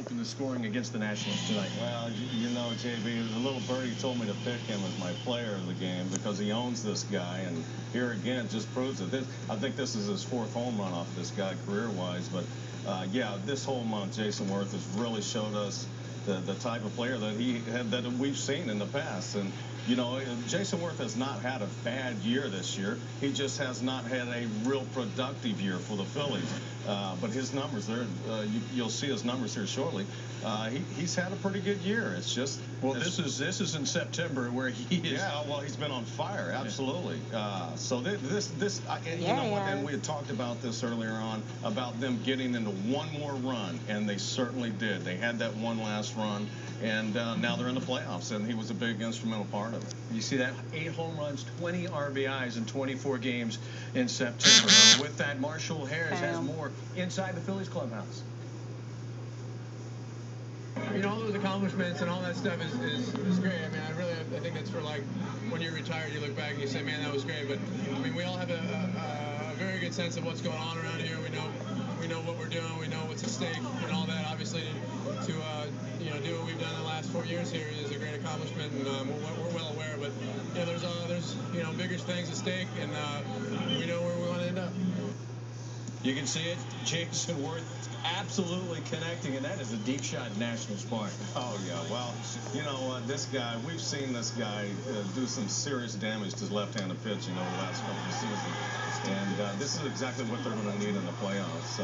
open the scoring against the Nationals tonight? Well, you know, JB, the little birdie told me to pick him as my player of the game because he owns this guy, and here again just proves it. I think this is his 4th home run off this guy career-wise, but yeah, this whole month, Jason Worth has really showed us the type of player that that we've seen in the past. And you know, Jason Worth has not had a bad year this year. He just has not had a real productive year for the Phillies. But his numbers, you'll see his numbers here shortly. He's had a pretty good year. It's just this is in September where he is. Yeah, well, he's been on fire, absolutely. So you know what? And we had talked about this earlier on about them getting into one more run, and they certainly did. They had that one last run, and now they're in the playoffs, and he was a big instrumental part of it. You see that? 8 home runs, 20 RBIs in 24 games in September. With that, Marshall Harris has more inside the Phillies clubhouse. You know, all those accomplishments and all that stuff is great. I mean, I think that's for, like, when you're retired, you look back and you say, man, that was great. But I mean, we all have a very good sense of what's going on around here. We know what we're doing. We know what's at stake and all that. Obviously, to you know, do what we've done in the last 4 years here is a great accomplishment, and we're well aware. But you know, there's you know, bigger things at stake, and we know where we want to end up. You can see it. Jason Worth absolutely connecting, and that is a deep shot in Nationals Park. Oh, yeah. Well, you know, this guy, we've seen this guy do some serious damage to left-handed pitching over the last couple of seasons. And this is exactly what they're going to need in the playoffs.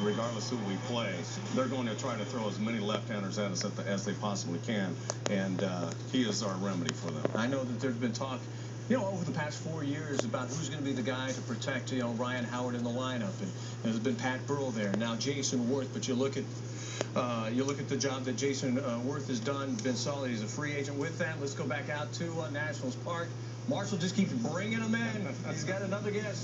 Regardless who we play, they're going to try to throw as many left-handers at us as they possibly can. And he is our remedy for them. I know that there's been talk, you know, over the past 4 years about who's going to be the guy to protect, you know, Ryan Howard in the lineup, and there's been Pat Burrell there, now Jason Worth. But you look at the job that Jason Worth has done, been solid. He's a free agent. With that, let's go back out to Nationals Park. Marshall just keeps bringing them in. He's got another guest.